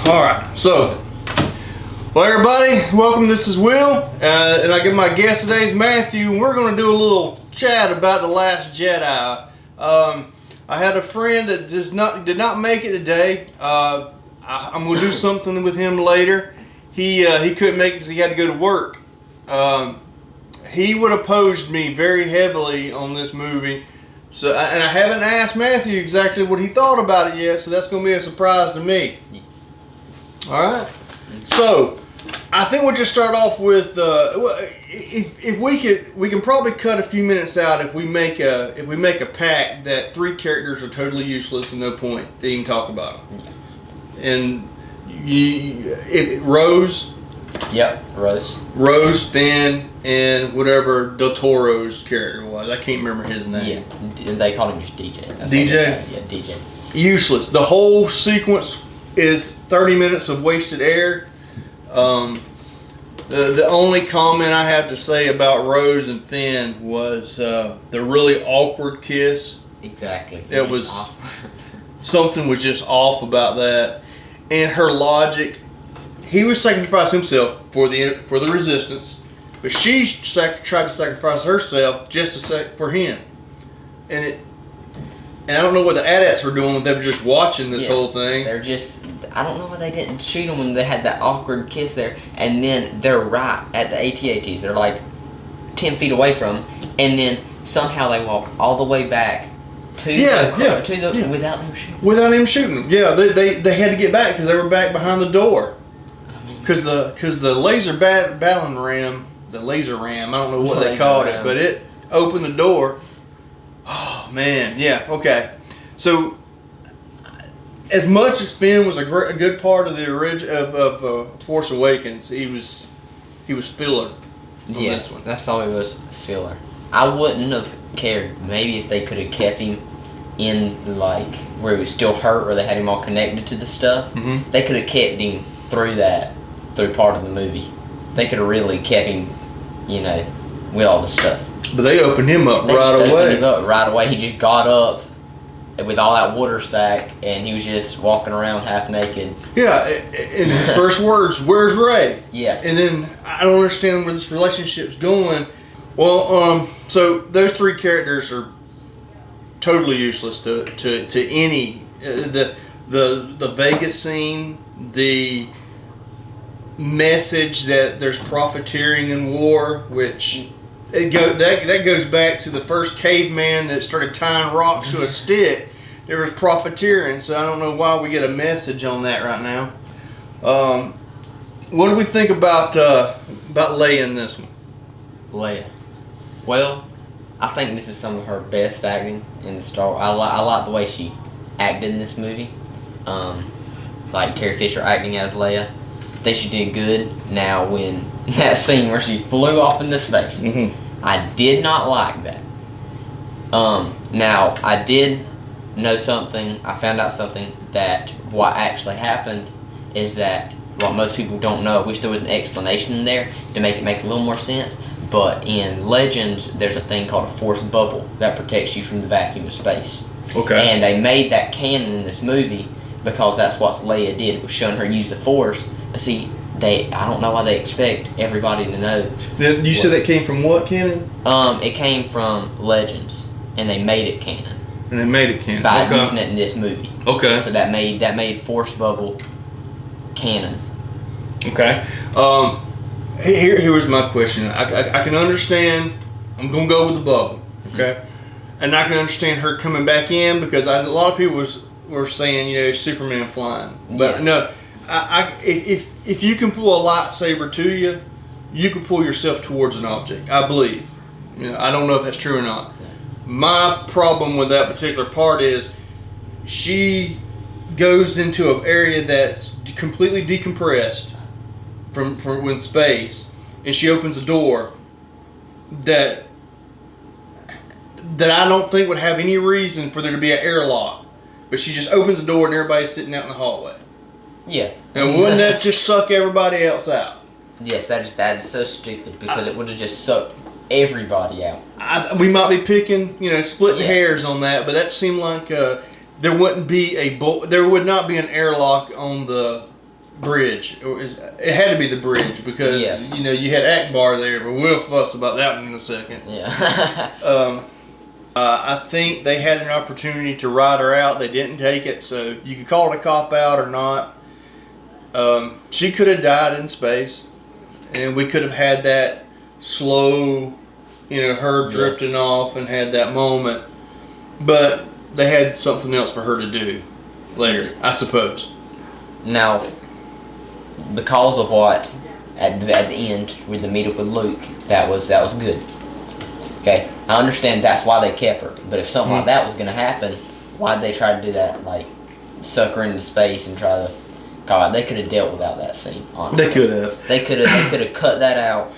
Alright, so, well everybody, welcome, this is Will, and I give my guest today is Matthew, and we're going to do a little chat about The Last Jedi. I had a friend that did not make it today. I'm going to do something with him later. He couldn't make it because he had to go to work. He would have opposed me very heavily on this movie. So, and I haven't asked Matthew exactly what he thought about it yet, so that's going to be a surprise to me. Alright, so I think we'll just start off with if we can probably cut a few minutes out if we make a pact that 3 characters are totally useless and no point to even talk about them. And Rose. Yep, Rose. Rose, Finn, and whatever Del Toro's character was. I can't remember his name. Yeah, they called him just DJ. DJ? Yeah, DJ. Useless. The whole sequence is 30 minutes of wasted air. The only comment I have to say about Rose and Finn was the really awkward kiss. Exactly. It was something was just off about that, and her logic. He was sacrificing himself for the resistance, but she tried to sacrifice herself just for him, and I don't know what the AT-ATs were doing. They were just watching this whole thing. They're just, I don't know why they didn't shoot them when they had that awkward kiss there. And then they're right at the AT-ATs. They're like 10 feet away from them. And then somehow they walk all the way back to the without them shooting. Without him shooting. Yeah, they had to get back because they were back behind the door. Because the laser battling ram, I don't know what they called it, but it opened the door. Oh man, yeah, okay. So, as much as Finn was a good part of the of Force Awakens, he was filler on this one. That's all he was, filler. I wouldn't have cared maybe if they could have kept him in like where he was still hurt, where they had him all connected to the stuff. Mm-hmm. They could have kept him through part of the movie. They could have really kept him, with all the stuff. But they opened him up right away. He just got up with all that water sack, and he was just walking around half naked. Yeah, and his first words, "Where's Ray?" Yeah. And then I don't understand where this relationship's going. Well, so those 3 characters are totally useless to any the Vegas scene, the message that there's profiteering in war, which. That goes back to the first caveman that started tying rocks to a stick. There was profiteering, so I don't know why we get a message on that right now. What do we think about Leia in this one? Leia. Well, I think this is some of her best acting in the Star Wars. I like the way she acted in this movie. Like Carrie Fisher acting as Leia. I think she did good. Now, when that scene where she flew off into space, I did not like that. Now, I did know something. I found out something that what actually happened is that what most people don't know. I wish there was an explanation in there to make it make a little more sense. But in Legends, there's a thing called a force bubble that protects you from the vacuum of space. Okay. And they made that canon in this movie because that's what Leia did. It was showing her use the Force. But see, I don't know why they expect everybody to know. Now, you said that came from what canon? It came from Legends, and they made it canon. And they made it canon by using it in this movie. Okay. So that made Force Bubble canon. Okay. Here was my question. I can understand. I'm gonna go with the bubble. Okay. And I can understand her coming back in because a lot of people were saying Superman flying, but no. If you can pull a lightsaber to you, you can pull yourself towards an object. I believe. I don't know if that's true or not. My problem with that particular part is she goes into an area that's completely decompressed from space, and she opens a door that I don't think would have any reason for there to be an airlock, but she just opens the door and everybody's sitting out in the hallway. Yeah. And wouldn't that just suck everybody else out? Yes, that is so stupid because it would have just sucked everybody out. We might be picking, splitting hairs on that, but that seemed like there would not be an airlock on the bridge. It had to be the bridge because you know you had Akbar there, but we'll fuss about that one in a second. Yeah. I think they had an opportunity to ride her out. They didn't take it, so you could call it a cop out or not. She could have died in space, and we could have had that slow, you know, her drifting off and had that moment. But they had something else for her to do later, I suppose. Now, because of what at the end with the meetup with Luke, that was good. Okay, I understand that's why they kept her. But if something like that was going to happen, why'd they try to do that? Like, suck her into space and try to... God, they could have dealt without that scene, honestly. They could have. They could have cut that out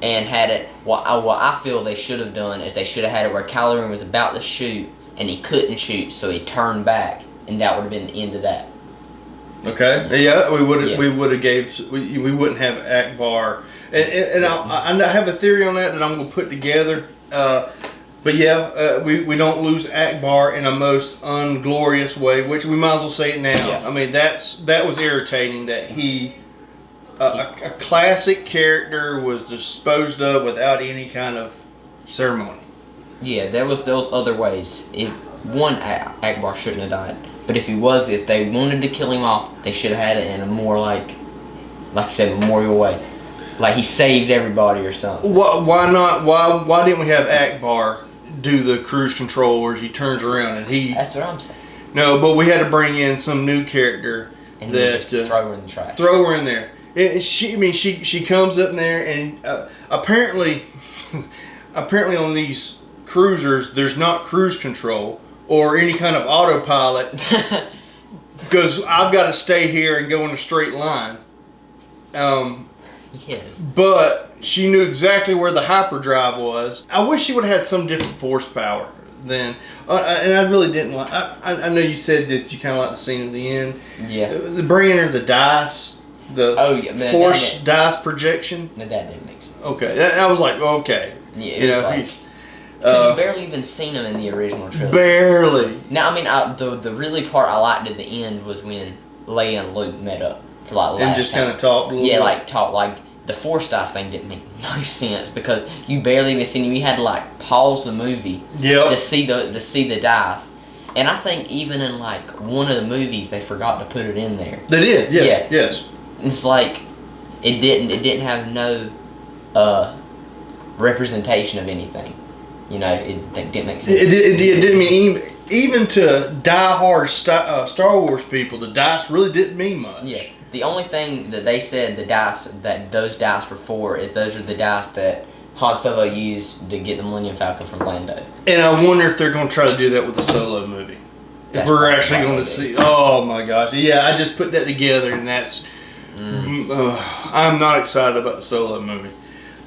and had it... What I feel they should have done is they should have had it where Kylo Ren was about to shoot and he couldn't shoot, so he turned back, and that would have been the end of that. Okay. Yeah, we would have. We would have gave. We wouldn't have Akbar. And I have a theory on that I'm going to put together. But yeah, we don't lose Akbar in a most unglorious way, which we might as well say it now. Yeah. I mean, that was irritating that he, a classic character, was disposed of without any kind of ceremony. Yeah, there was other ways. If one, Akbar shouldn't have died, but if they wanted to kill him off, they should have had it in a more like I said, memorial way. Like he saved everybody or something. Why not? Why didn't we have Akbar do the cruise control where he turns around and he? That's what I'm saying. No, but we had to bring in some new character and that just throw her in the trash. Throw her in there. She comes up in there and apparently on these cruisers there's not cruise control or any kind of autopilot because I've got to stay here and go in a straight line. Yes. But she knew exactly where the hyperdrive was. I wish she would have had some different force power then. And I really didn't like... I know you said that you kind of like the scene at the end. Yeah. The bringing her the dice. The force dice projection. No, that didn't make sense. Okay. I was like, okay. Yeah, it was like... Because you barely even seen him in the original trilogy. Barely. Now, I mean, the really part I liked at the end was when Leia and Luke met up. For like and just kind of talked a little bit. like talk like the Force dice thing didn't make no sense because you barely even seen him. You had to like pause the movie to see the dice. And I think even in like one of the movies they forgot to put it in there. They did, yes, yeah. yes. It's like it didn't have no representation of anything. You know, it didn't make sense. It didn't mean even to die-hard Star Wars people, the dice really didn't mean much. Yeah. The only thing that they said those dice were for is those are the dice that Han Solo used to get the Millennium Falcon from Lando. And I wonder if they're going to try to do that with the Solo movie. If we're actually going to see... Oh my gosh. Yeah, I just put that together and that's... I'm not excited about the Solo movie.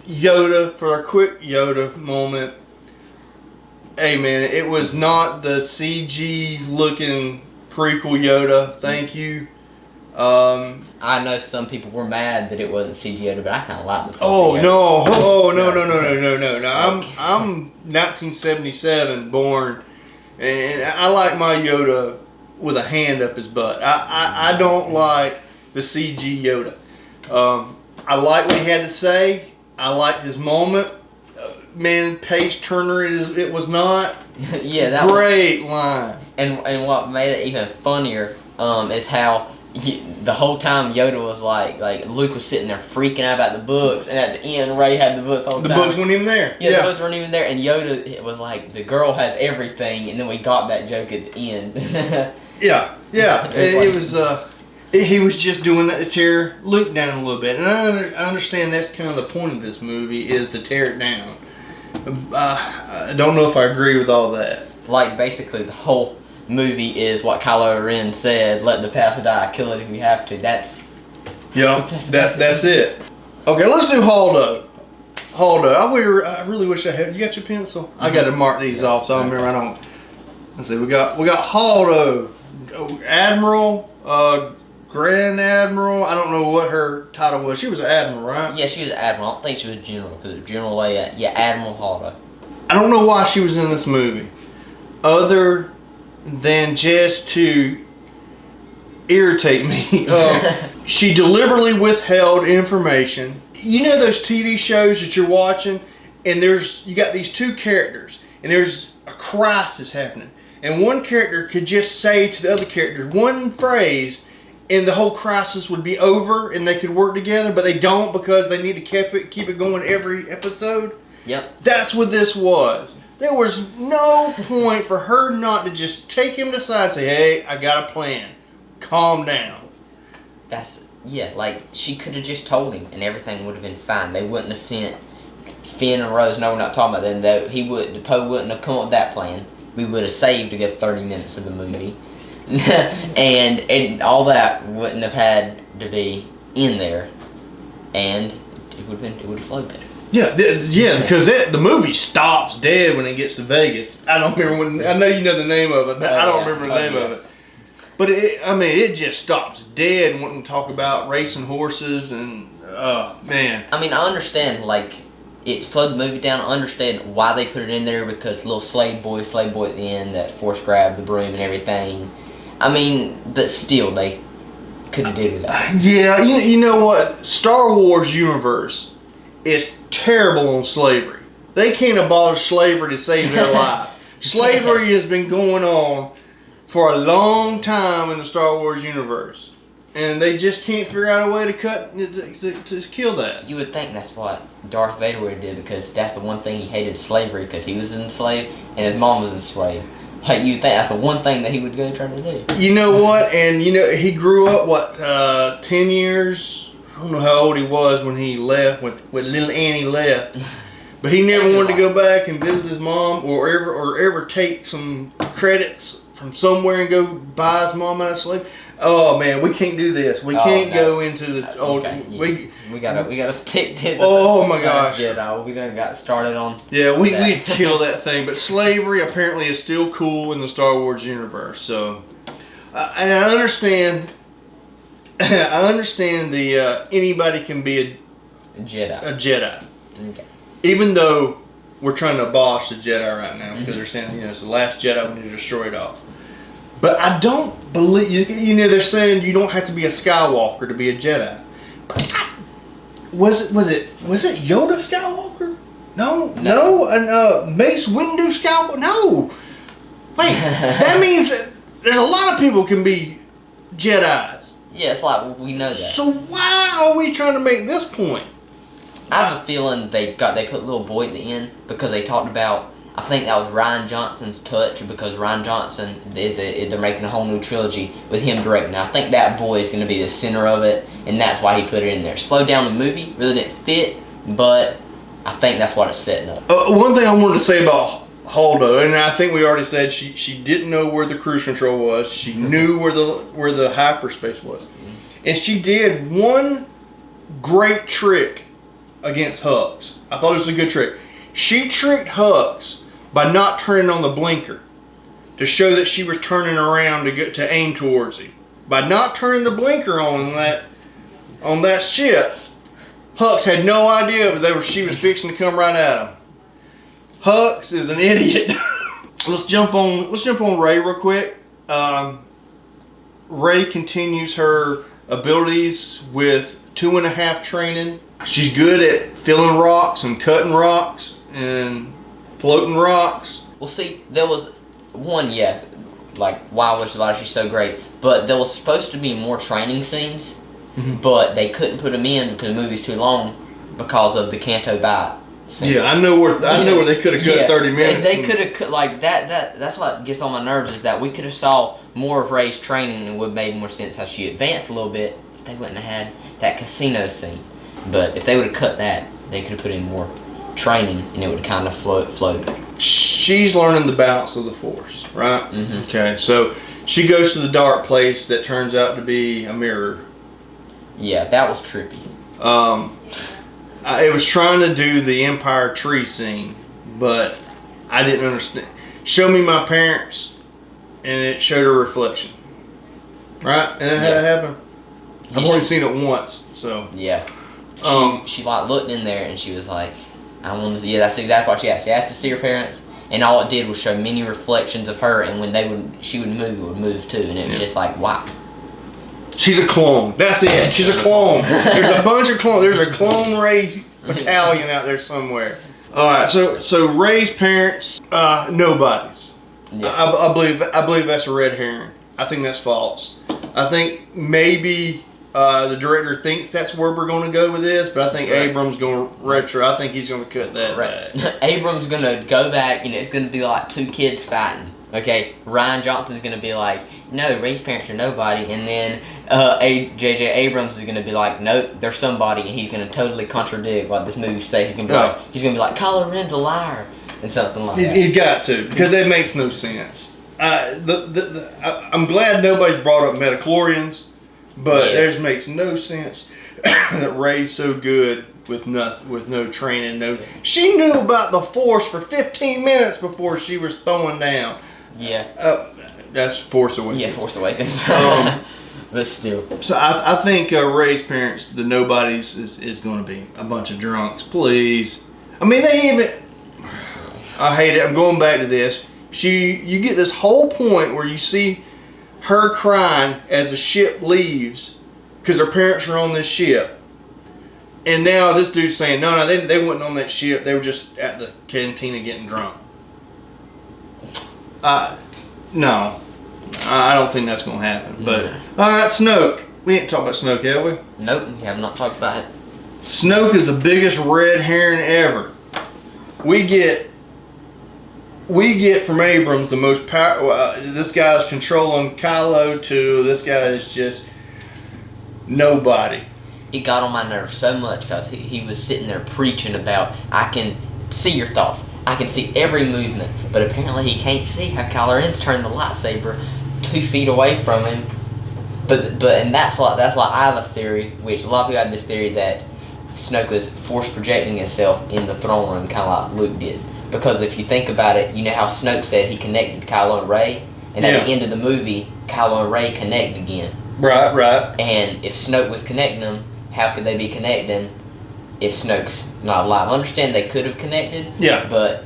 Yoda, for a quick Yoda moment. Hey man, it was not the CG looking prequel Yoda. Thank you. I know some people were mad that it wasn't CG Yoda, but I kind of like the. No! I'm 1977 born, and I like my Yoda with a hand up his butt. I don't like the CG Yoda. I like what he had to say. I liked his moment. Man, page turner it was not. Yeah, that great line. And what made it even funnier is how the whole time Yoda was like Luke was sitting there freaking out about the books, and at the end Ray had the books the whole time. The books weren't even there. Yeah, the books weren't even there, and Yoda was like, the girl has everything, and then we got that joke at the end. yeah. It was he was just doing that to tear Luke down a little bit, and I understand that's kind of the point of this movie is to tear it down. I don't know if I agree with all that. Like basically the whole movie is what Kylo Ren said: "Let the past die, kill it if you have to." That's it. Okay, let's do Holdo. I really wish I had. You got your pencil? I got to mark these off so I remember I don't. Let's see. We got Holdo, Admiral, Grand Admiral. I don't know what her title was. She was an admiral, right? Yeah, she was an admiral. I don't think she was a general because General Leia. Yeah, Admiral Holdo. I don't know why she was in this movie, other than just to irritate me. She deliberately withheld information. You know those TV shows that you're watching, and you got these two characters, and there's a crisis happening, and one character could just say to the other character one phrase, and the whole crisis would be over, and they could work together, but they don't because they need to keep it going every episode. Yep. That's what this was. There was no point for her not to just take him aside and say, hey, I got a plan. Calm down. Like, she could have just told him and everything would have been fine. They wouldn't have sent Finn and Rose. No, we're not talking about them. Poe wouldn't have come up with that plan. We would have saved a good 30 minutes of the movie. and all that wouldn't have had to be in there. And it would have flowed better. Yeah, because the movie stops dead when it gets to Vegas. I don't remember I know you know the name of it, but I don't remember the name of it. But it just stops dead wanting to talk about racing horses and, man. I mean, I understand, like, it slowed the movie down. I understand why they put it in there, because little slave boy at the end that force grabbed the broom and everything. I mean, but still, they could have did that. Yeah, you know what? Star Wars universe is terrible on slavery. They can't abolish slavery to save their life. Slavery has been going on for a long time in the Star Wars universe, and they just can't figure out a way to kill that. You would think that's what Darth Vader would have did, because that's the one thing he hated, slavery, because he was enslaved and his mom was enslaved. Like, you'd think that's the one thing that he would go try to do. You know what? And he grew up 10 years. I don't know how old he was when he left, when little Annie left. But he never wanted to go back and visit his mom or ever take some credits from somewhere and go buy his mom out of slavery. Oh man, we can't do this. We can't go into the old. Okay, yeah. We gotta stick to the. Oh my gosh. Jedi. We done got started on. Yeah, we'd kill that thing. But slavery apparently is still cool in the Star Wars universe. So, and I understand. I understand anybody can be a Jedi. A Jedi. Okay. Even though we're trying to abolish the Jedi right now, because they're saying it's the last Jedi, we need to destroy it all. But I don't believe they're saying you don't have to be a Skywalker to be a Jedi. But was it Yoda Skywalker? No. And Mace Windu Skywalker? No. Wait, that means that there's a lot of people can be Jedis. Yeah, it's like we know that. So why are we trying to make this point? I have a feeling they put little boy at the end because they talked about. I think that was Rian Johnson's touch, because Rian Johnson they're making a whole new trilogy with him directing. I think that boy is going to be the center of it, and that's why he put it in there. Slowed down the movie, really didn't fit, but I think that's what it's setting up. One thing I wanted to say about Holdo, and I think we already said she didn't know where the cruise control was. She knew where the hyperspace was, and she did one great trick against Hux. I thought it was a good trick. She tricked Hux by not turning on the blinker to show that she was turning around to aim towards him. By not turning the blinker on that ship, Hux had no idea she was fixing to come right at him. Hux is an idiot. Let's jump on Rey real quick. Rey continues her abilities with 2.5 training. She's good at filling rocks and cutting rocks and floating rocks. Well, see, there was one, like, wow, she's so great. But there was supposed to be more training scenes, but they couldn't put them in because the movie's too long because of the Canto Bight scene. Yeah, I know where they could have cut 30 minutes. They could have cut, like, that's what gets on my nerves, is that we could have saw more of Rey's training, and it would have made more sense how she advanced a little bit if they wouldn't have had that casino scene. But if they would have cut that, they could have put in more training, and it would have kind of flowed better. She's learning the balance of the Force, right? Mm-hmm. Okay, so she goes to the dark place that turns out to be a mirror. Yeah, that was trippy. It was trying to do the Empire tree scene, but I didn't understand. Show me my parents, and it showed a reflection, right? And it had to happen. I've only seen it once, so yeah. She like looked in there and she was like, I want to. Yeah, that's exactly what she asked. She asked to see her parents, and all it did was show many reflections of her. And when she would move, it would move too, and it was just like, wow. She's a clone. That's it. She's a clone. There's a bunch of clones. There's a clone Rey battalion out there somewhere. All right. So Rey's parents, nobodies. Yeah. I believe that's a red herring. I think that's false. I think maybe the director thinks that's where we're going to go with this, but I think Abrams going to retro. I think he's going to cut that back. Abrams going to go back, it's going to be like two kids fighting. Okay, Ryan Johnson's going to be like, no, Rey's parents are nobody, and then J.J. Abrams is going to be like, nope, they're somebody, and he's going to totally contradict what this movie says. He's going to be like, Kylo Ren's a liar, and something like that. He's got to, because that makes no sense. I'm glad nobody's brought up midichlorians, but theirs makes no sense that Rey's so good with no training. She knew about the Force for 15 minutes before she was throwing down. Yeah. That's Force Awakens. Yeah, Force Awakens. But still. So I think Rey's parents, the nobodies, is going to be a bunch of drunks. Please. I mean, they even... I hate it. I'm going back to this. You get this whole point where you see her crying as the ship leaves because her parents are on this ship. And now this dude's saying, no, they weren't on that ship. They were just at the cantina getting drunk. No, I don't think that's going to happen. But all right, Snoke. We ain't talked about Snoke, have we? Nope, we have not talked about it. Snoke is the biggest red herring ever. We get from Abrams the most power. This guy's controlling Kylo to this guy is just nobody. It got on my nerves so much because he was sitting there preaching about, I can see your thoughts. I can see every movement, but apparently he can't see how Kylo Ren's turned the lightsaber 2 feet away from him. And that's like I have a theory, which a lot of people have this theory that Snoke was force projecting himself in the throne room, kind of like Luke did. Because if you think about it, you know how Snoke said he connected Kylo and Rey, and at the end of the movie, Kylo and Rey connect again. Right. And if Snoke was connecting them, how could they be connecting if Snoke's not alive? I understand they could have connected. Yeah. But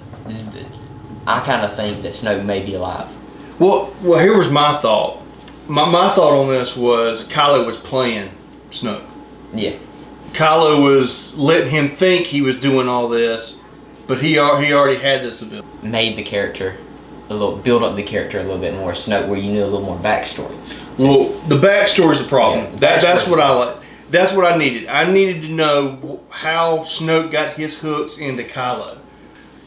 I kind of think that Snoke may be alive. Well, here was my thought. My thought on this was Kylo was playing Snoke. Yeah. Kylo was letting him think he was doing all this, but he already had this ability. Made the character build up the character a little bit more. Snoke, where you knew a little more backstory. Well, the backstory's the problem. Yeah, that's what I like. That's what I needed. I needed to know how Snoke got his hooks into Kylo.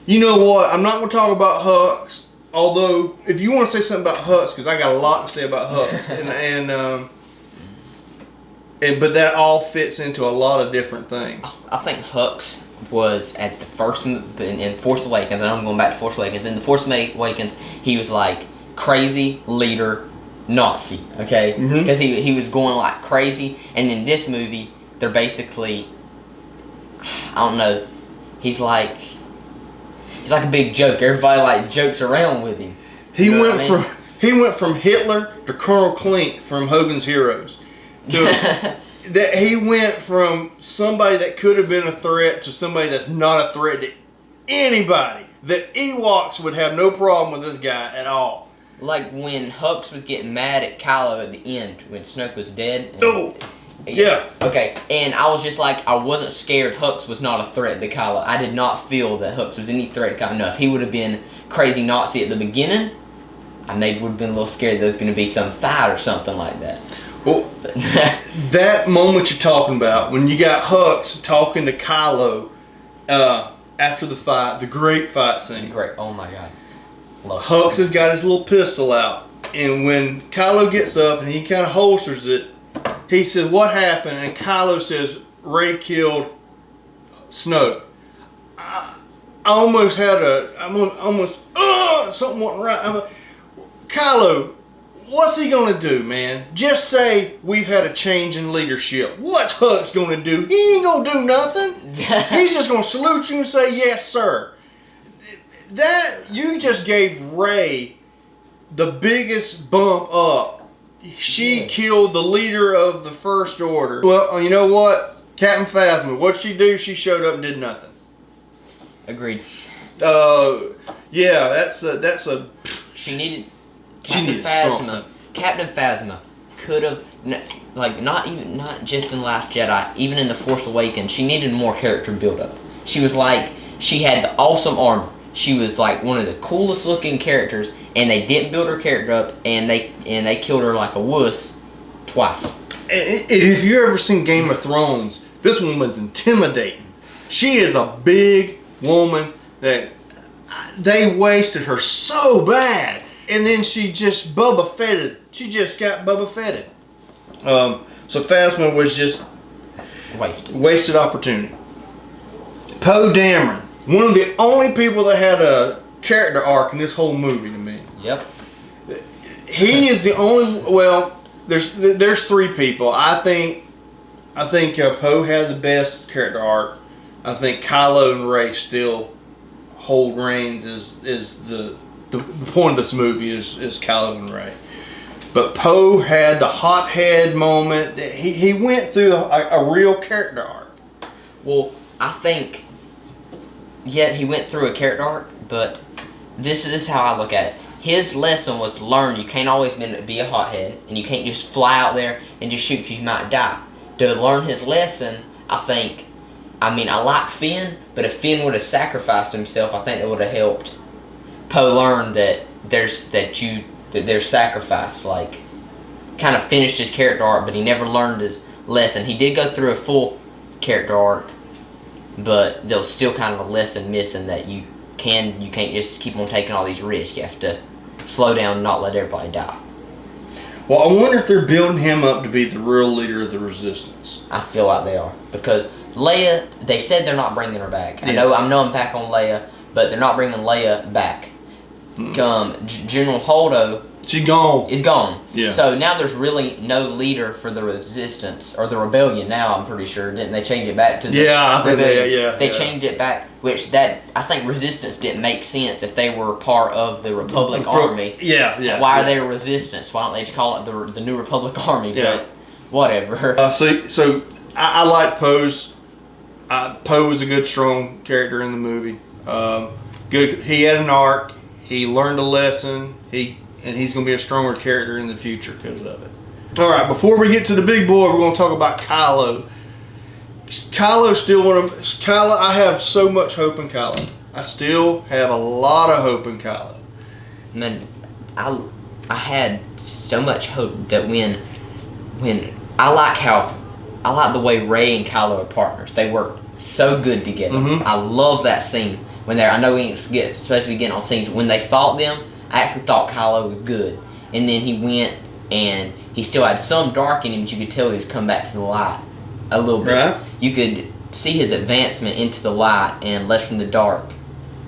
You know what? I'm not going to talk about Hux. Although, if you want to say something about Hux, because I got a lot to say about Hux, but that all fits into a lot of different things. I think Hux was at the first in Force Awakens, and I'm going back to Force Awakens. In the Force Awakens, he was like crazy leader Nazi, okay? Because he was going like crazy, and in this movie, they're basically, I don't know, he's like a big joke. Everybody like jokes around with him. He went from Hitler to Colonel Klink from Hogan's Heroes. That he went from somebody that could have been a threat to somebody that's not a threat to anybody. The Ewoks would have no problem with this guy at all. Like when Hux was getting mad at Kylo at the end when Snoke was dead. Yeah. Okay, and I was just like, I wasn't scared Hux was not a threat to Kylo. I did not feel that Hux was any threat to Kylo. No, if he would have been crazy Nazi at the beginning, I maybe would have been a little scared there was going to be some fight or something like that. Well, that moment you're talking about, when you got Hux talking to Kylo after the fight, the great fight scene. Great, oh my God. Hux has got his little pistol out, and when Kylo gets up and he kind of holsters it, he says, "What happened?" And Kylo says, "Rey killed Snoke." I almost had something wasn't right. I'm like, Kylo, what's he gonna do, man? Just say we've had a change in leadership. What's Hux gonna do? He ain't gonna do nothing. He's just gonna salute you and say, "Yes, sir." That you just gave Rey the biggest bump up. She killed the leader of the First Order. Well, you know what? Captain Phasma, what'd she do? She showed up and did nothing. Agreed. Yeah, that's a. She needed Phasma. Captain Phasma could have not just in Last Jedi, even in The Force Awakens, she needed more character build-up. She was like, she had the awesome armor. She was like one of the coolest looking characters, and they didn't build her character up, and they killed her like a wuss twice. And if you've ever seen Game of Thrones, this woman's intimidating. She is a big woman that they wasted her so bad, and then she just Boba Fetted. She just got Boba Fetted. So Phasma was just wasted opportunity. Poe Dameron, one of the only people that had a character arc in this whole movie to me. Yep. He is the only. Well, there's three people. I think Poe had the best character arc. I think Kylo and Rey still hold reigns is the point of this movie is Kylo and Rey. But Poe had the hothead moment. He went through a real character arc. Well, I think, yeah, he went through a character arc, but this is how I look at it. His lesson was to learn you can't always be a hothead, and you can't just fly out there and just shoot, you might die. To learn his lesson, I like Finn, but if Finn would have sacrificed himself, I think that would have helped Poe learn that there's sacrifice. Like, kind of finished his character arc, but he never learned his lesson. He did go through a full character arc, but there was still kind of a lesson missing that you can't just keep on taking all these risks. You have to slow down and not let everybody die. Well, I wonder if they're building him up to be the real leader of the Resistance. I feel like they are, because Leia, they said they're not bringing her back. Yeah. I know I'm back on Leia, but they're not bringing Leia back. General Holdo is gone. Yeah. So now there's really no leader for the Resistance, or the Rebellion now, I'm pretty sure. Didn't they change it back to the Rebellion? They changed it back, which I think Resistance didn't make sense if they were part of the Republic Army. Yeah. Why are they a Resistance? Why don't they just call it the New Republic Army? Yeah. But whatever. So I like Poe's. Poe was a good, strong character in the movie. Good. He had an arc. He learned a lesson. He's going to be a stronger character in the future because of it. All right, before we get to the big boy, we're going to talk about Kylo. Kylo's still Kylo. I have so much hope in Kylo. I still have a lot of hope in Kylo. Man, I had so much hope that when I like the way Rey and Kylo are partners. They work so good together. Mm-hmm. I love that scene when I know we ain't supposed to be getting on scenes. When they fought them, I actually thought Kylo was good. And then he went and he still had some dark in him, but you could tell he was coming back to the light a little bit. Right. You could see his advancement into the light and less from the dark,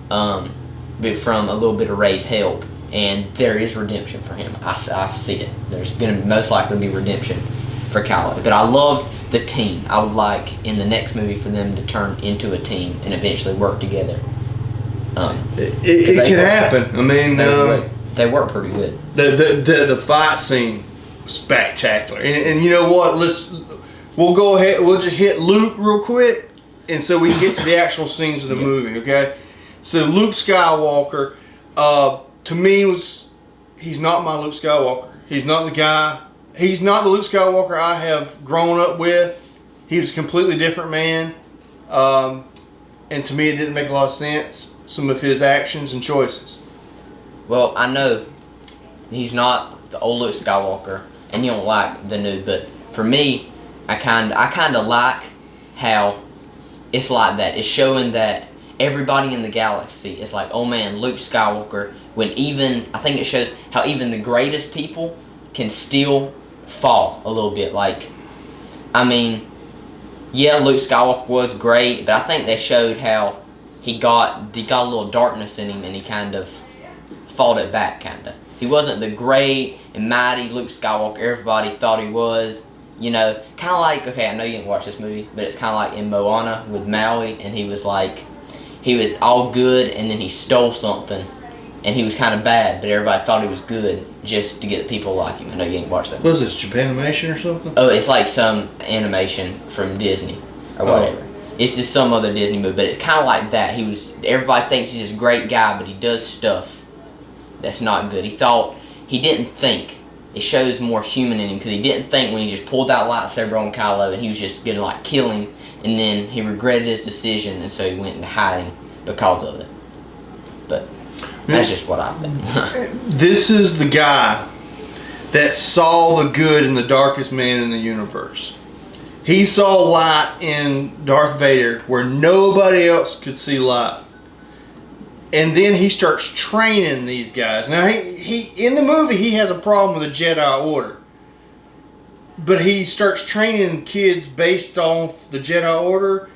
but from a little bit of Rey's help. And there is redemption for him. I see it. There's going to most likely be redemption for Kylo. But I loved the team. I would like in the next movie for them to turn into a team and eventually work together. It can happen. I mean, they work pretty good. The fight scene was spectacular. And you know what? We'll go ahead. We'll just hit Luke real quick, and so we can get to the actual scenes of the movie. Okay. So Luke Skywalker, to me he's not my Luke Skywalker. He's not the guy. He's not the Luke Skywalker I have grown up with. He was a completely different man. And to me, it didn't make a lot of sense, some of his actions and choices. Well, I know he's not the old Luke Skywalker, and you don't like the new, but for me, I kind of like how it's like that. It's showing that everybody in the galaxy is like, oh man, Luke Skywalker, when I think it shows how even the greatest people can still fall a little bit. Like, I mean, yeah, Luke Skywalker was great, but I think they showed how he got a little darkness in him, and he kind of fought it back, kind of. He wasn't the great and mighty Luke Skywalker everybody thought he was. You know, kind of like, okay, I know you didn't watch this movie, but it's kind of like in Moana with Maui, and he was all good, and then he stole something, and he was kind of bad, but everybody thought he was good just to get people like him. I know you ain't watched that movie. Was this Japanimation or something? Oh, it's like some animation from Disney or whatever. Oh. It's just some other Disney movie, but it's kind of like that. Everybody thinks he's this great guy, but he does stuff that's not good. He didn't think it shows more human in him, because he didn't think when he just pulled that lightsaber on Kylo and he was just gonna like kill him, and then he regretted his decision, and so he went into hiding because of it. But that's just what I think. This is the guy that saw the good in the darkest man in the universe. He saw light in Darth Vader where nobody else could see light. And then he starts training these guys. Now, he in the movie, he has a problem with the Jedi Order. But he starts training kids based off the Jedi Order.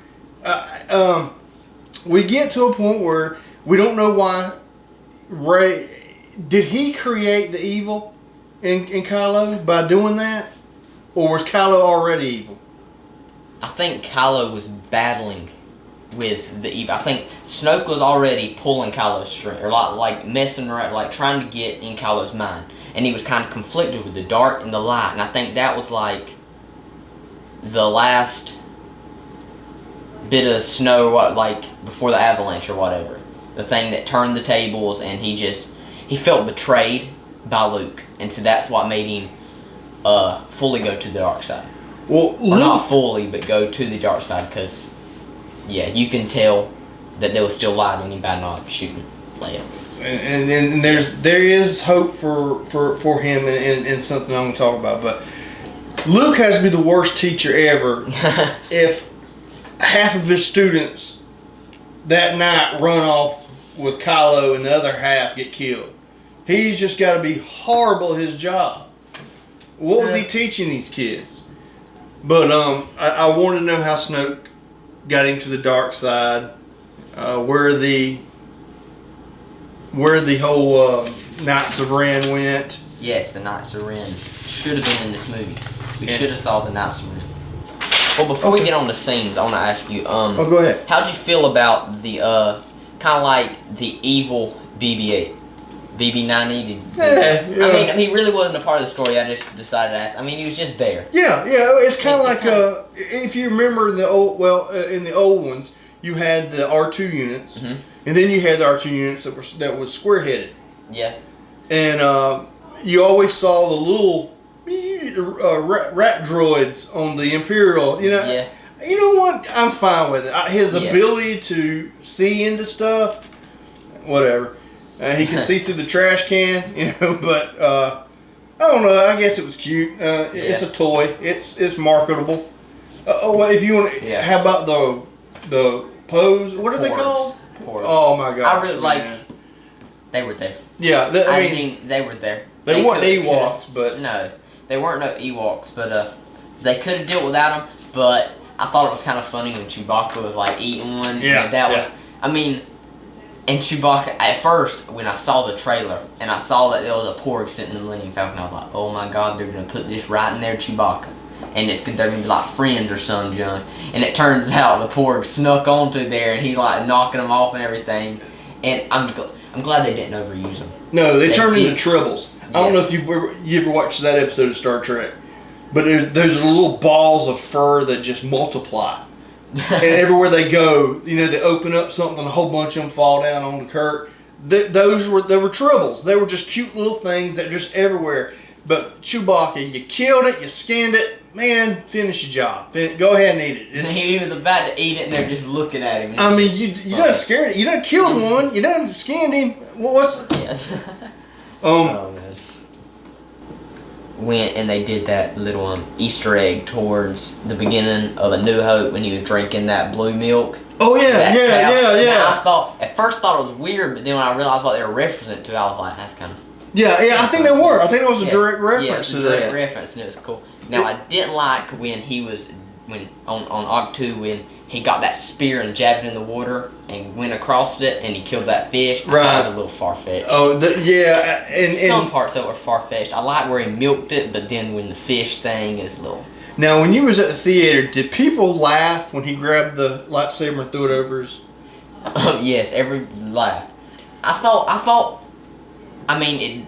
We get to a point where we don't know why Rey... Did he create the evil in Kylo by doing that? Or was Kylo already evil? I think Kylo was battling with the evil. I think Snoke was already pulling Kylo's string, or like messing around, like trying to get in Kylo's mind, and he was kind of conflicted with the dark and the light. And I think that was like the last bit of snow, like before the avalanche or whatever, the thing that turned the tables, and he felt betrayed by Luke, and so that's what made him fully go to the dark side. Well, or not fully, but go to the dark side, because yeah, you can tell that there was still light in him by not shooting Leia. And there is hope for him in something I'm going to talk about. But Luke has to be the worst teacher ever if half of his students that night run off with Kylo and the other half get killed. He's just got to be horrible at his job. What was he teaching these kids? But I want to know how Snoke got him to the dark side, where the whole Knights of Ren went. Yes, the Knights of Ren should have been in this movie. We should have saw the Knights of Ren. Well, before we get on the scenes, I want to ask you. Go ahead. How'd you feel about the kind of like the evil BB-8? BB-9 Yeah. I mean, he really wasn't a part of the story. I just decided to ask. I mean, he was just there. Yeah. It's kind of like if you remember in the old ones, you had the R2 units, and then you had the R2 units that was square headed. Yeah. And you always saw the little rat droids on the Imperial. You know. Yeah. You know what? I'm fine with it. His ability to see into stuff, whatever. He can see through the trash can, you know, but I don't know. I guess it was cute. It's a toy. It's marketable. If you want, how about the pose? What are they called? Porgs. Oh my god! I really like. They were there. Yeah, I mean, they were there. They weren't Ewoks, but no, they weren't no Ewoks, but they could have dealt without them. But I thought it was kind of funny when Chewbacca was like eating one. Yeah, that was. I mean. And Chewbacca, at first, when I saw the trailer, and I saw that there was a Porg sitting in the Millennium Falcon, I was like, oh my god, they're going to put this right in there, Chewbacca. And they're going to be like friends or some junk. And it turns out the Porg snuck onto there, and he's like knocking them off and everything. And I'm glad they didn't overuse them. No, they turned into tribbles. I don't know if you ever watched that episode of Star Trek, but there's little balls of fur that just multiply. And everywhere they go, you know, they open up something, a whole bunch of them fall down on the Kirk. They were tribbles. They were just cute little things that just everywhere. But Chewbacca, you killed it, you skinned it, man. Finish your job. Go ahead and eat it. He was about to eat it, and they're just looking at him. I mean, you done scared it. You done killed one. You done skinned him. What's? Oh man. Went and they did that little Easter egg towards the beginning of A New Hope when he was drinking that blue milk. Oh yeah. Now, I first thought it was weird, but then when I realized what they were referencing to, I was like, that's kind of. Yeah. I think they were. I think it was a direct reference to that. Yeah, it was a direct reference, and it was cool. Now I didn't like when he was on Arc 2 when he got that spear and jabbed it in the water and went across it and he killed that fish. Right. That was a little far-fetched. Oh, and some parts of it were far-fetched. I like where he milked it, but then when the fish thing is a little... Now, when you was at the theater, did people laugh when he grabbed the lightsaber and threw it over his... Yes, every laugh. I thought, I mean,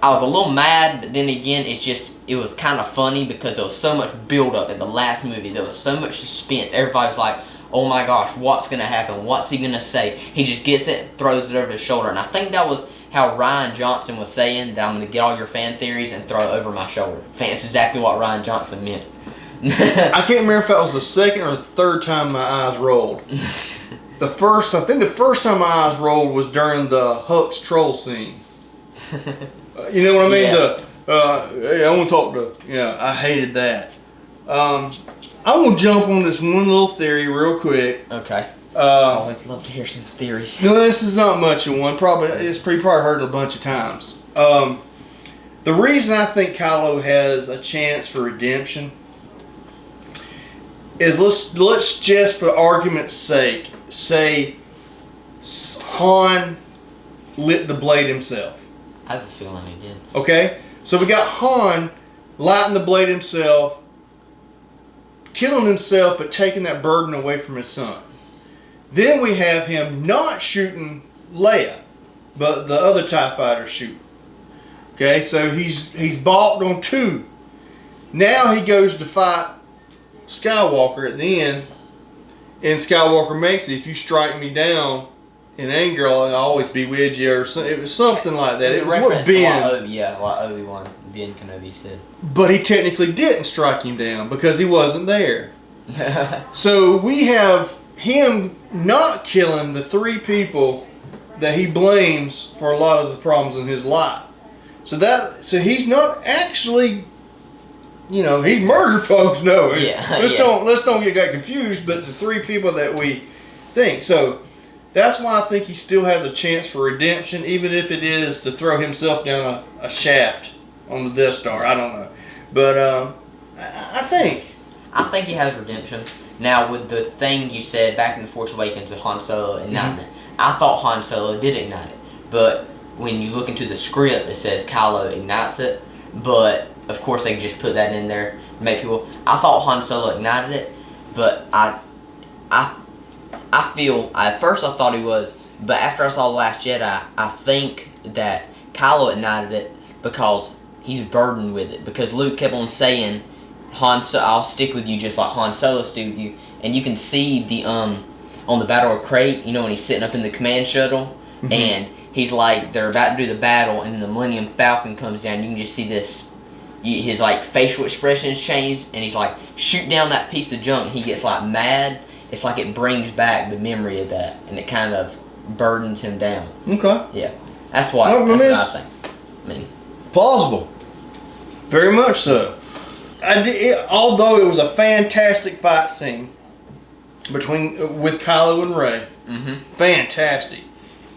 I was a little mad, but then again, it was kind of funny because there was so much build-up in the last movie. There was so much suspense. Everybody was like, oh my gosh, what's going to happen? What's he going to say? He just gets it, throws it over his shoulder. And I think that was how Ryan Johnson was saying that I'm going to get all your fan theories and throw it over my shoulder. I think that's exactly what Ryan Johnson meant. I can't remember if that was the second or the third time my eyes rolled. I think the first time my eyes rolled was during the Hux troll scene. You know what I mean? Yeah. Hey, I want to talk to. I hated that. I'm gonna jump on this one little theory real quick. Okay. Always love to hear some theories. No, this is not much of one. Probably heard it a bunch of times. The reason I think Kylo has a chance for redemption is let's just for argument's sake say Han lit the blade himself. I have a feeling he did. Okay, so we got Han lighting the blade himself, killing himself, but taking that burden away from his son. Then we have him not shooting Leia, but the other TIE fighter shooting. Okay, so he's balked on two. Now he goes to fight Skywalker at the end, and Skywalker makes it. If you strike me down in anger, I'll always be with you, or something. It was something like that. It was what Ben. What Obi-Wan, Ben Kenobi said. But he technically didn't strike him down because he wasn't there. So we have him not killing the three people that he blames for a lot of the problems in his life. So he's not actually, he's murdered folks. No, let's don't get that confused. But the three people that we think, so that's why I think he still has a chance for redemption, even if it is to throw himself down a shaft on the Death Star. I don't know, but I think he has redemption. Now, with the thing you said back in The Force Awakens with Han Solo igniting it, I thought Han Solo did ignite it, but when you look into the script, it says Kylo ignites it, but of course they just put that in there to make people. I thought Han Solo ignited it, but I feel at first I thought he was, but after I saw The Last Jedi, I think that Kylo ignited it because he's burdened with it. Because Luke kept on saying, I'll stick with you just like Han Solo stick with you, and you can see the on the Battle of Crate, when he's sitting up in the command shuttle, and he's like, they're about to do the battle, and then the Millennium Falcon comes down. You can just see this, his like facial expressions change, and he's like, shoot down that piece of junk. He gets like mad. It's like it brings back the memory of that, and it kind of burdens him down. Okay. Yeah, that's what I think. I mean, plausible. Very much so. Although it was a fantastic fight scene with Kylo and Rey, fantastic.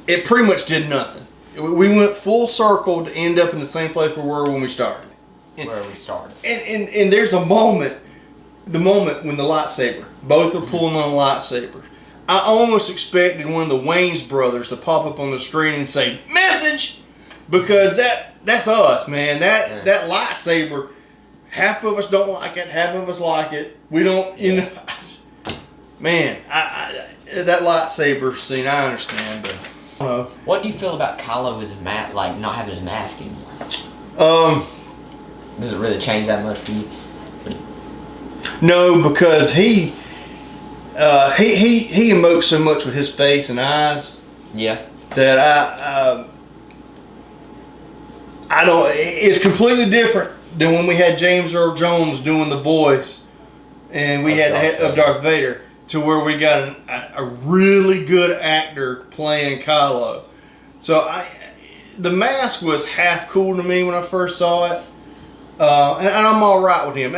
It pretty much did nothing. We went full circle to end up in the same place we were when we started. And there's the moment when the lightsaber, both are pulling on lightsabers. I almost expected one of the Wayans brothers to pop up on the screen and say, "Message!" Because that's us, man. That lightsaber, half of us don't like it, half of us like it. We don't, man, that lightsaber scene, I understand, but what do you feel about Kylo with his mask, like not having a mask anymore? Does it really change that much for you? No, because he emotes so much with his face and eyes. Yeah. That I don't. It's completely different than when we had James Earl Jones doing the voice, and we had Darth Vader, to where we got a really good actor playing Kylo. So the mask was half cool to me when I first saw it, and I'm all right with him.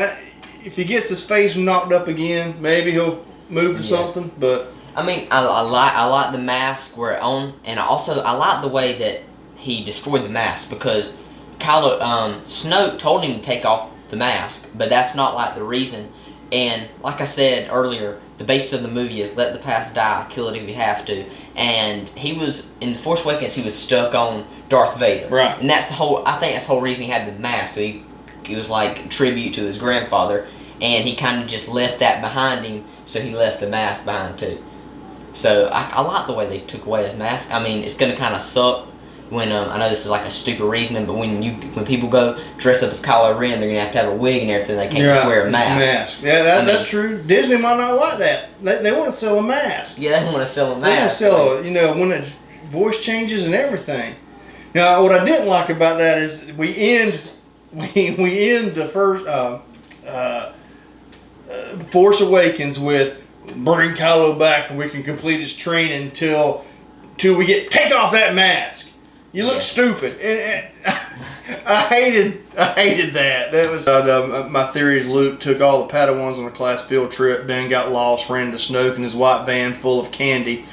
If he gets his face knocked up again, maybe he'll move to something. But I mean, I like the mask where it on, and I like the way that he destroyed the mask, because Kylo Snoke told him to take off the mask, but that's not like the reason. And like I said earlier, the basis of the movie is let the past die, kill it if you have to. And he was in The Force Awakens, he was stuck on Darth Vader, right? And that's I think that's the whole reason he had the mask. So he was like a tribute to his grandfather, and he kind of just left that behind him. So he left the mask behind too. So I like the way they took away his mask. I mean, it's gonna kind of suck when I know this is like a stupid reasoning, but when people go dress up as Kylo Ren, they're gonna have to have a wig and everything. They can't just wear a mask. Yeah, that's true. Disney might not like that. They want to sell a mask. Yeah, they want to sell a mask. They want to sell when the voice changes and everything. Now, what I didn't like about that is we end the first Force Awakens with bring Kylo back and we can complete his training until we get take off that mask. You look stupid. I hated that. That was my theory is Luke took all the Padawans on a class field trip, then got lost, ran into Snoke in his white van full of candy.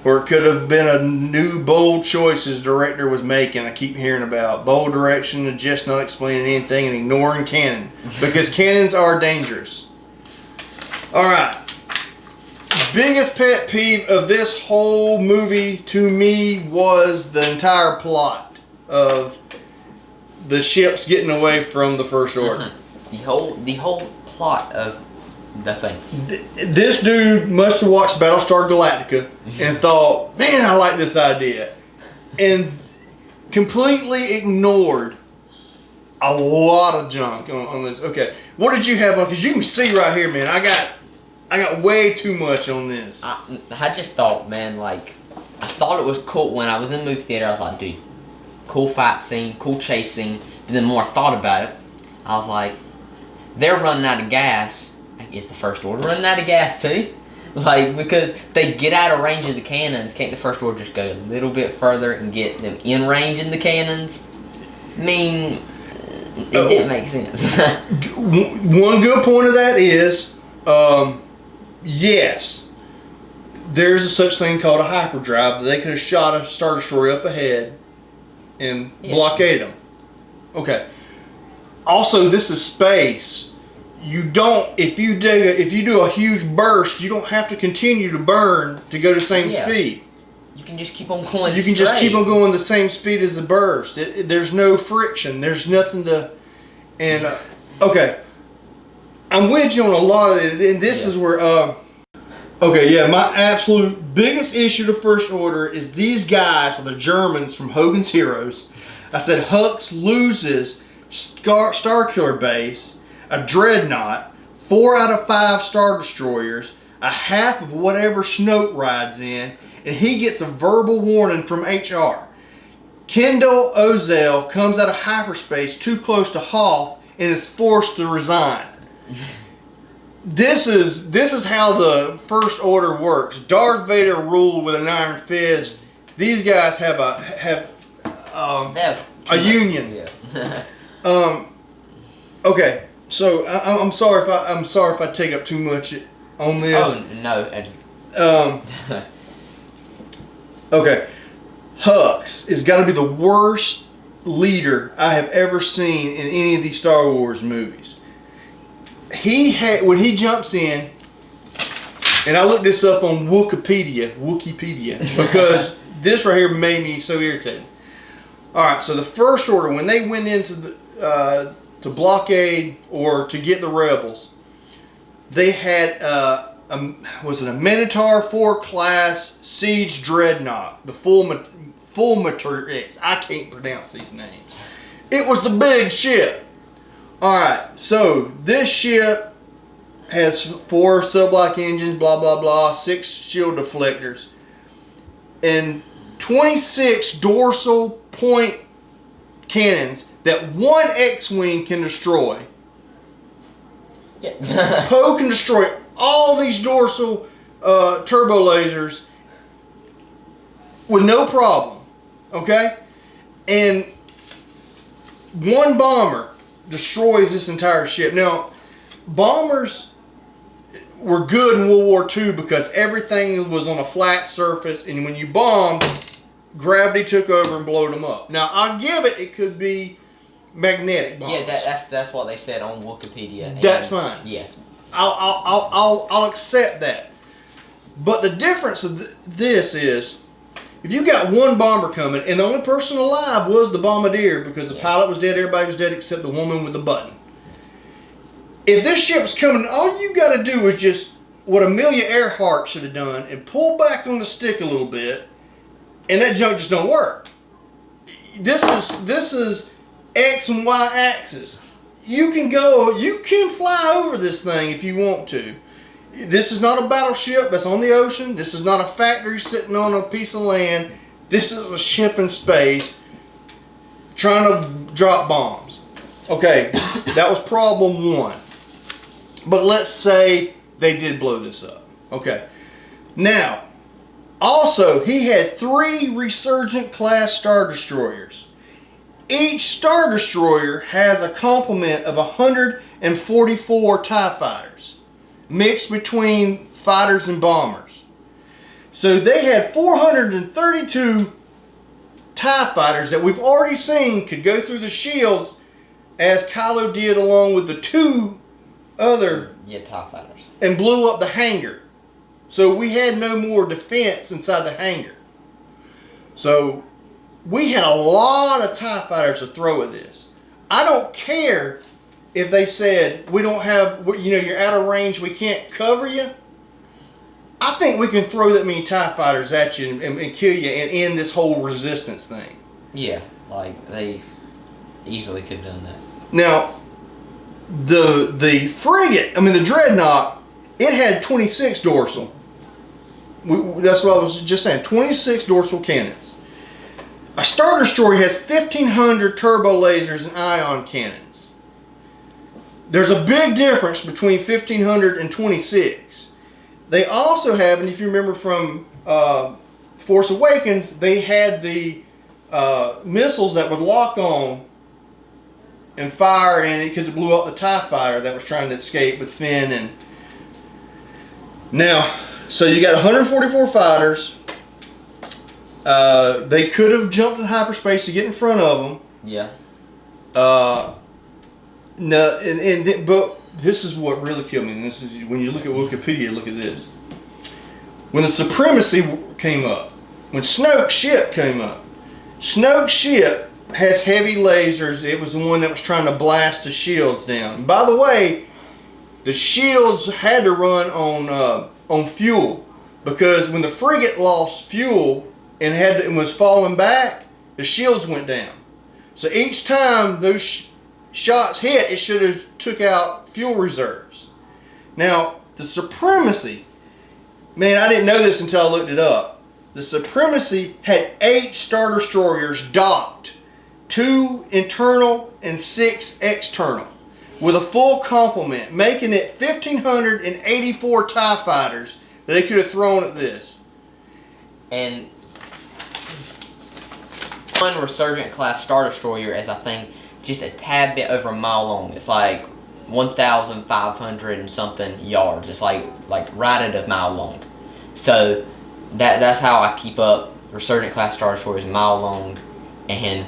Or it could have been a new bold choice his director was making. I keep hearing about bold direction and just not explaining anything and ignoring canon because canons are dangerous. All right. Biggest pet peeve of this whole movie to me was the entire plot of the ships getting away from the First Order. The whole plot of the thing. This dude must have watched Battlestar Galactica and thought, man, I like this idea. And completely ignored a lot of junk on this. Okay, what did you have on? Because you can see right here, man, I got way too much on this. I just thought, man, like, I thought it was cool. When I was in the movie theater, I was like, dude, cool fight scene, cool chase scene. But then the more I thought about it, I was like, they're running out of gas. Is the First Order running out of gas too? Like, because they get out of range of the cannons, can't the First Order just go a little bit further and get them in range in the cannons? I mean, it didn't make sense. One good point of that is, yes, there's a such thing called a hyperdrive that they could have shot a Star Destroyer up ahead and blockaded them. Okay. Also, this is space. You don't, if you do a huge burst, you don't have to continue to burn to go the same speed. You can just keep on going. You can just keep on going the same speed as the burst. There's no friction. There's nothing to, and okay, I'm with you on a lot of it, and this is where okay, yeah, my absolute biggest issue to First Order is these guys are the Germans from Hogan's Heroes. I said Hux loses Starkiller Base, a dreadnought, 4 out of 5 Star Destroyers, a half of whatever Snoke rides in, and he gets a verbal warning from HR. Kendall Ozell comes out of hyperspace too close to Hoth and is forced to resign. This is how the First Order works. Darth Vader ruled with an iron fist. These guys have a union. Yeah. Okay. So I'm sorry if I take up too much on this. Oh no. Okay, Hux has got to be the worst leader I have ever seen in any of these Star Wars movies. When he jumps in, and I looked this up on Wikipedia, because this right here made me so irritated. All right, so the First Order, when they went into the to blockade or to get the rebels, they had was it a Minotaur 4 class siege dreadnought, the full Matrix. I can't pronounce these names. It was the big ship. All right, so this ship has 4 sublike engines, blah blah blah, 6 shield deflectors, and 26 dorsal point cannons that 1 X-Wing can destroy. Yeah. Poe can destroy all these dorsal turbo lasers with no problem. Okay? And 1 bomber destroys this entire ship. Now, bombers were good in World War II because everything was on a flat surface, and when you bombed, gravity took over and blowed them up. Now, I'll give it could be magnetic bombs. Yeah, that's what they said on Wikipedia. That's fine. Yeah. I'll accept that. But the difference of this is, if you got 1 bomber coming, and the only person alive was the bombardier because the pilot was dead, everybody was dead except the woman with the button. If this ship's coming, all you got to do is just what Amelia Earhart should have done and pull back on the stick a little bit, and that junk just don't work. This is X and Y axis. You can fly over this thing if you want to. This is not a battleship that's on the ocean. This is not a factory sitting on a piece of land. This is a ship in space trying to drop bombs. Okay, that was problem one. But let's say they did blow this up. Okay. Now, also, he had 3 Resurgent-class Star Destroyers. Each Star Destroyer has a complement of 144 TIE fighters, mixed between fighters and bombers. So they had 432 TIE fighters that we've already seen could go through the shields, as Kylo did along with the 2 other TIE fighters, and blew up the hangar. So we had no more defense inside the hangar. So we had a lot of TIE fighters to throw at this. I don't care if they said, we don't have, you're out of range, we can't cover you. I think we can throw that many TIE fighters at you and kill you and end this whole resistance thing. Yeah, like they easily could have done that. Now, the frigate, the dreadnought, it had 26 dorsal. That's what I was just saying, 26 dorsal cannons. A Star Destroyer has 1,500 turbo lasers and ion cannons. There's a big difference between 1,500 and 26. They also have, and if you remember from Force Awakens, they had the missiles that would lock on and fire, and because it blew up the TIE fighter that was trying to escape with Finn. And now, so you got 144 fighters. They could have jumped in hyperspace to get in front of them. Yeah. No, but this is what really killed me. And this is when you look at Wikipedia. Look at this. When the Supremacy came up, when Snoke's ship came up, Snoke's ship has heavy lasers. It was the one that was trying to blast the shields down. And by the way, the shields had to run on fuel, because when the frigate lost fuel and was falling back, the shields went down. So each time those shots hit, it should have took out fuel reserves. Now, the Supremacy, man, I didn't know this until I looked it up. The Supremacy had 8 Star Destroyers docked, 2 internal and 6 external, with a full complement, making it 1,584 TIE fighters that they could have thrown at this. And one Resurgent class Star Destroyer is, I think, just a tad bit over a mile long. It's like 1,500 and something yards. It's like right at a mile long. So that's how I keep up. Resurgent class Star Destroyer is a mile long, and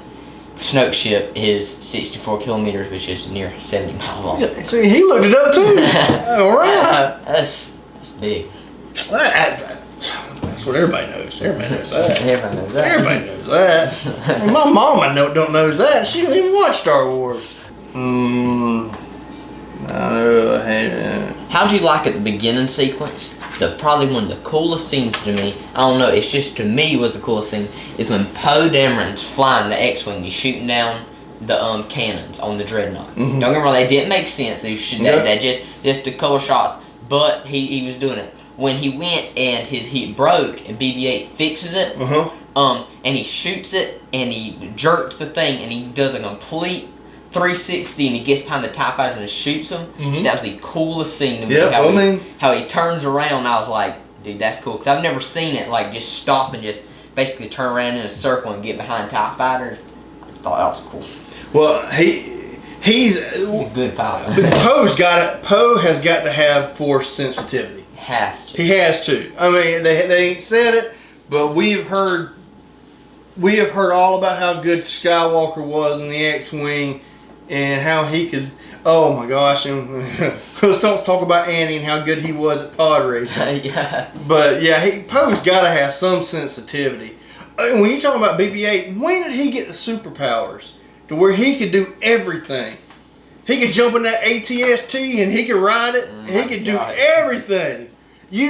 Snoke's ship is 64 kilometers, which is near 70 miles long. See, he looked it up too. All right. That's big. That's what everybody knows. Everybody knows that. Everybody knows that. Everybody knows that. And my mama don't knows that. She don't even watch Star Wars. How'd you like at the beginning sequence? Probably one of the coolest scenes to me, I don't know, it's just, to me, was the coolest scene, is when Poe Dameron's flying the X-Wing. He's shooting down the cannons on the Dreadnought. Mm-hmm. Don't get me wrong, that didn't make sense. They should that just a couple shots, but he was doing it. When he went and his heat broke and BB-8 fixes it, and he shoots it and he jerks the thing and he does a complete 360 and he gets behind the TIE fighter and shoots them. That was the coolest scene to me. Yeah, how he turns around, I was like, dude, that's cool. Because I've never seen it like just stop and just basically turn around in a circle and get behind TIE fighters. I thought that was cool. Well, he's a good pilot. Poe has got to have force sensitivity. Has to. He has to. I mean, they ain't said it, but we have heard all about how good Skywalker was in the X-Wing, and how he could. Oh my gosh! And let's talk about Andy and how good he was at pod racing. Yeah. But yeah, Poe's got to have some sensitivity. When you're talking about BB-8, when did he get the superpowers to where he could do everything? He could jump in that AT-ST and he could ride it. And he could do everything. You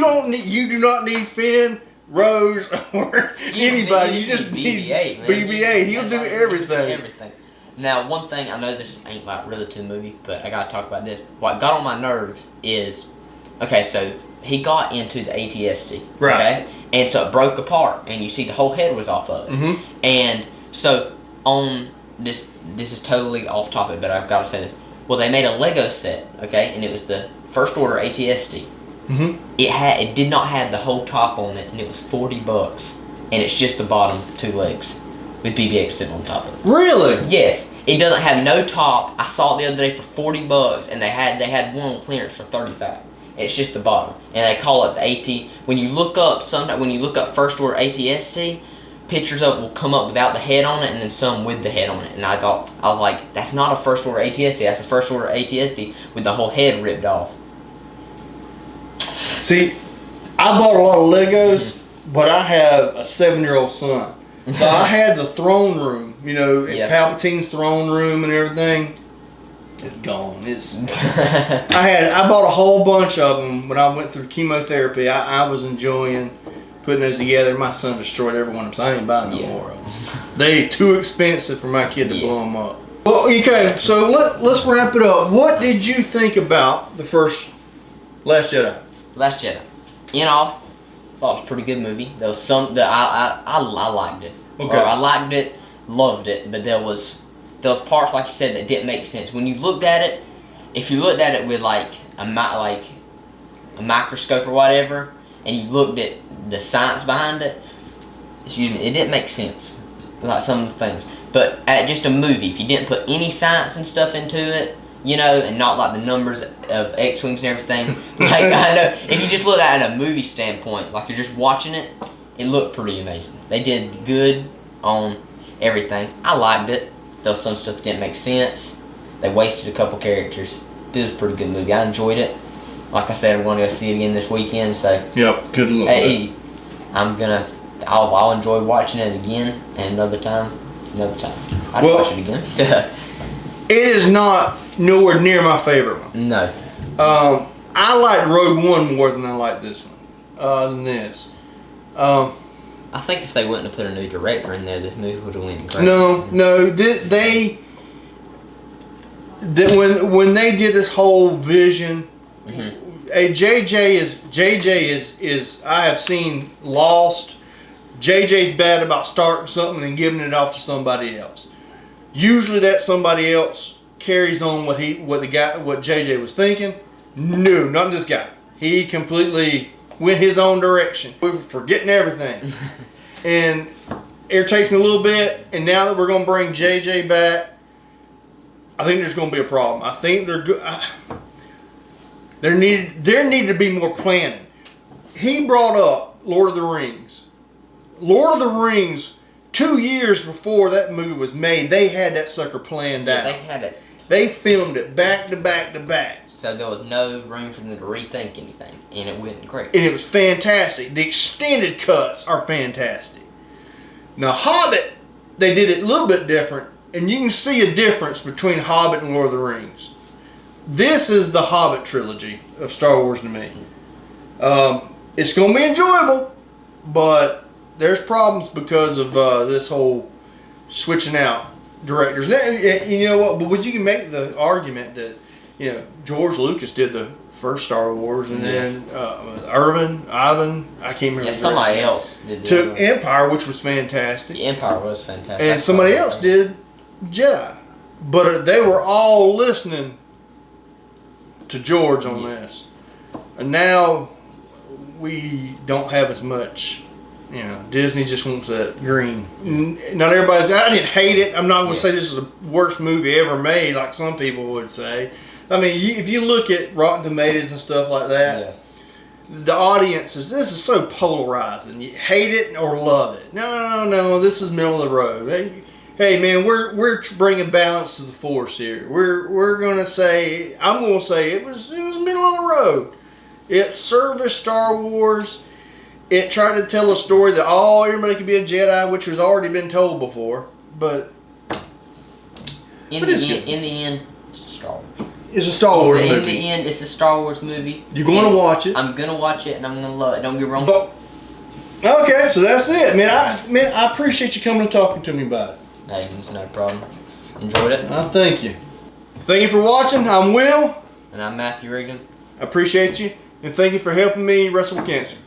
do not need Finn, Rose, or anybody. You just need BB-8. He'll do everything. Now, one thing, I know this ain't like really to the movie, but I gotta talk about this. What got on my nerves is, okay, so he got into the AT-ST, right? Okay, and so it broke apart, and you see the whole head was off of it. And so on this is totally off topic, but I've got to say this. Well, they made a Lego set, okay, and it was the First Order ATST. Mm-hmm. It did not have the whole top on it, and it was $40, and it's just the bottom 2 legs with BB-8 sitting on top of it. Really? Yes, it doesn't have no top. I saw it the other day for $40, and they had one on clearance for $35. And it's just the bottom, and they call it the AT. When you look up First Order ATST, pictures of it will come up without the head on it, and then some with the head on it. And I was like, that's not a First Order ATST. That's a First Order ATST with the whole head ripped off. See, I bought a lot of Legos, but I have a 7-year-old son. So I had the throne room, Palpatine's throne room and everything. It's gone. I bought a whole bunch of them when I went through chemotherapy. I was enjoying putting those together. My son destroyed every one of them, so I ain't buying no more of them. They too expensive for my kid to blow them up. Well, okay, so let's wrap it up. What did you think about the first Last Jedi? Last Jedi. I thought it was a pretty good movie. There was some that I liked it. Okay. Or I liked it, loved it, but there was parts, like you said, that didn't make sense. When you looked at it, if you looked at it with like a microscope or whatever, and you looked at the science behind it, it didn't make sense. Like some of the things. But at just a movie, if you didn't put any science and stuff into it, and not like the numbers of X-Wings and everything. Like, I know, if you just look at it at a movie standpoint, like you're just watching it, it looked pretty amazing. They did good on everything. I liked it. There was some stuff that didn't make sense. They wasted a couple characters. It was a pretty good movie. I enjoyed it. Like I said, I'm going to go see it again this weekend, so... Yep, good luck. Hey, I'll enjoy watching it again, and another time. I'd watch it again. It is not nowhere near my favorite one. No. I liked Rogue One more than I liked this one. Than this. I think if they wouldn't have put a new director in there, this movie would have went great. No. When they did this whole vision, JJ is I have seen Lost. JJ's bad about starting something and giving it off to somebody else. Usually that somebody else carries on what JJ was thinking. No, not this guy. He completely went his own direction. We were forgetting everything. And it irritates me a little bit. And now that we're going to bring JJ back, I think there's going to be a problem. I think there needed to be more planning. He brought up Lord of the Rings. Lord of the Rings, 2 years before that movie was made, they had that sucker planned out. They had it. They filmed it back to back to back. So there was no room for them to rethink anything, and it went great. And it was fantastic. The extended cuts are fantastic. Now, Hobbit, they did it a little bit different, and you can see a difference between Hobbit and Lord of the Rings. This is the Hobbit trilogy of Star Wars to me. It's going to be enjoyable, but there's problems because of this whole switching out directors. You know what? But you can make the argument that George Lucas did the first Star Wars, and then Ivan, I can't remember. Yeah, somebody else did took Empire, which was fantastic. The Empire was fantastic. And somebody else did Jedi, but they were all listening to George on this, and now we don't have as much. Disney just wants that green. Not everybody's. I didn't hate it. I'm not going to say this is the worst movie ever made, like some people would say. I mean, if you look at Rotten Tomatoes and stuff like that, the audience this is so polarizing. You hate it or love it. No. This is middle of the road. Hey man, we're bringing balance to the force here. We're going to say, I'm going to say it was middle of the road. It serviced Star Wars. It tried to tell a story that everybody could be a Jedi, which has already been told before. But in the end, it's a Star Wars. It's a Star Wars movie. In the end, it's a Star Wars movie. You're going to watch it. I'm going to watch it, and I'm going to love it. Don't get me wrong. Okay, so that's it, man. I appreciate you coming and talking to me about it. Hey, it's no problem. Enjoyed it. Thank you. Thank you for watching. I'm Will. And I'm Matthew Rigdon. I appreciate you, and thank you for helping me wrestle with cancer.